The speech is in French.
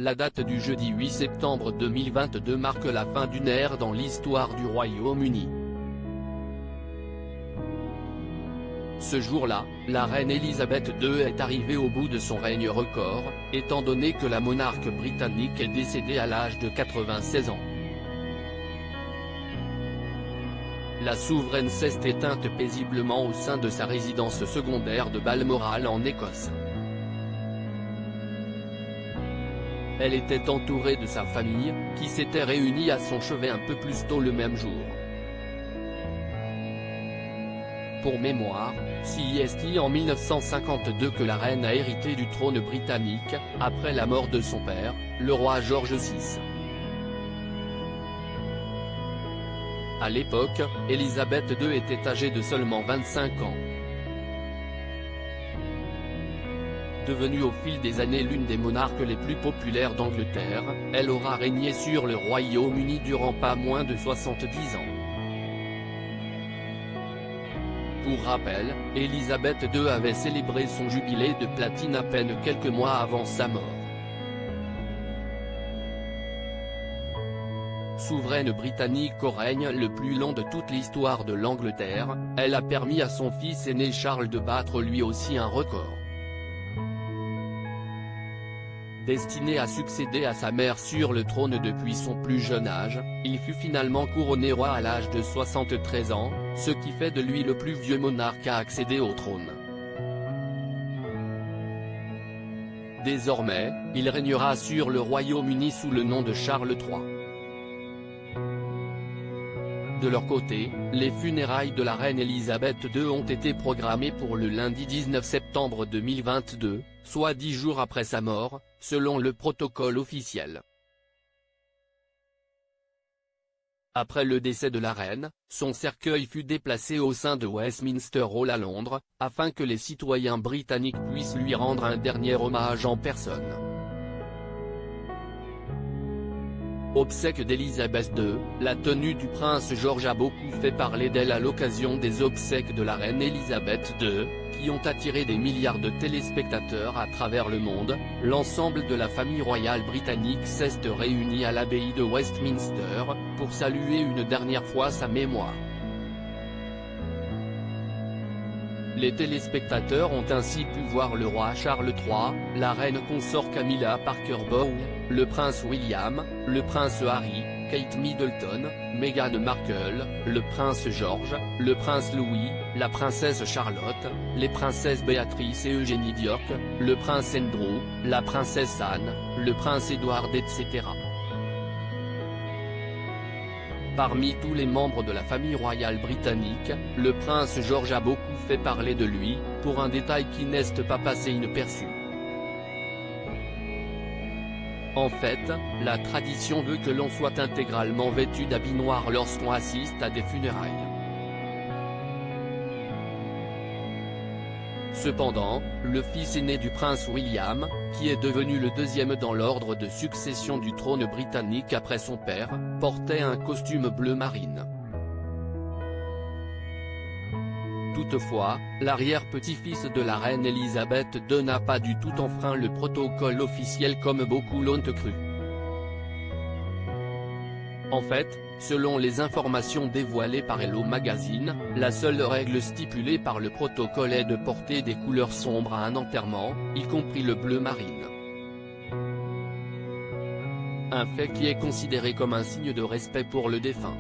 la date du jeudi 8 septembre 2022 marque la fin d'une ère dans l'histoire du Royaume-Uni. Ce jour-là, la reine Elisabeth II est arrivée au bout de son règne record, étant donné que la monarque britannique est décédée à l'âge de 96 ans. La souveraine s'est éteinte paisiblement au sein de sa résidence secondaire de Balmoral en Écosse. Elle était entourée de sa famille, qui s'était réunie à son chevet un peu plus tôt le même jour. Pour mémoire, c'est en 1952 que la reine a hérité du trône britannique, après la mort de son père, le roi George VI. À l'époque, Elisabeth II était âgée de seulement 25 ans. Devenue au fil des années l'une des monarques les plus populaires d'Angleterre, elle aura régné sur le Royaume-Uni durant pas moins de 70 ans. Pour rappel, Elisabeth II avait célébré son jubilé de platine à peine quelques mois avant sa mort. Souveraine britannique au règne le plus long de toute l'histoire de l'Angleterre, elle a permis à son fils aîné Charles de battre lui aussi un record. Destiné à succéder à sa mère sur le trône depuis son plus jeune âge, il fut finalement couronné roi à l'âge de 73 ans, ce qui fait de lui le plus vieux monarque à accéder au trône. Désormais, il régnera sur le Royaume-Uni sous le nom de Charles III. De leur côté, les funérailles de la reine Elisabeth II ont été programmées pour le lundi 19 septembre 2022, soit 10 jours après sa mort, selon le protocole officiel. Après le décès de la reine, son cercueil fut déplacé au sein de Westminster Hall à Londres, afin que les citoyens britanniques puissent lui rendre un dernier hommage en personne. Obsèques d'Elisabeth II, la tenue du prince George a beaucoup fait parler d'elle à l'occasion des obsèques de la reine Elisabeth II, qui ont attiré des milliards de téléspectateurs à travers le monde. L'ensemble de la famille royale britannique s'est réunie à l'abbaye de Westminster, pour saluer une dernière fois sa mémoire. Les téléspectateurs ont ainsi pu voir le roi Charles III, la reine consort Camilla Parker Bowles, le prince William, le prince Harry, Kate Middleton, Meghan Markle, le prince George, le prince Louis, la princesse Charlotte, les princesses Béatrice et Eugénie d'York, le prince Andrew, la princesse Anne, le prince Edward etc. Parmi tous les membres de la famille royale britannique, le prince George a beaucoup fait parler de lui, pour un détail qui n'est pas passé inaperçu. En fait, la tradition veut que l'on soit intégralement vêtu d'habits noirs lorsqu'on assiste à des funérailles. Cependant, le fils aîné du prince William, qui est devenu le deuxième dans l'ordre de succession du trône britannique après son père, portait un costume bleu marine. Toutefois, l'arrière-petit-fils de la reine Elisabeth II n'a pas du tout enfreint le protocole officiel comme beaucoup l'ont cru. En fait, selon les informations dévoilées par Hello Magazine, la seule règle stipulée par le protocole est de porter des couleurs sombres à un enterrement, y compris le bleu marine. Un fait qui est considéré comme un signe de respect pour le défunt.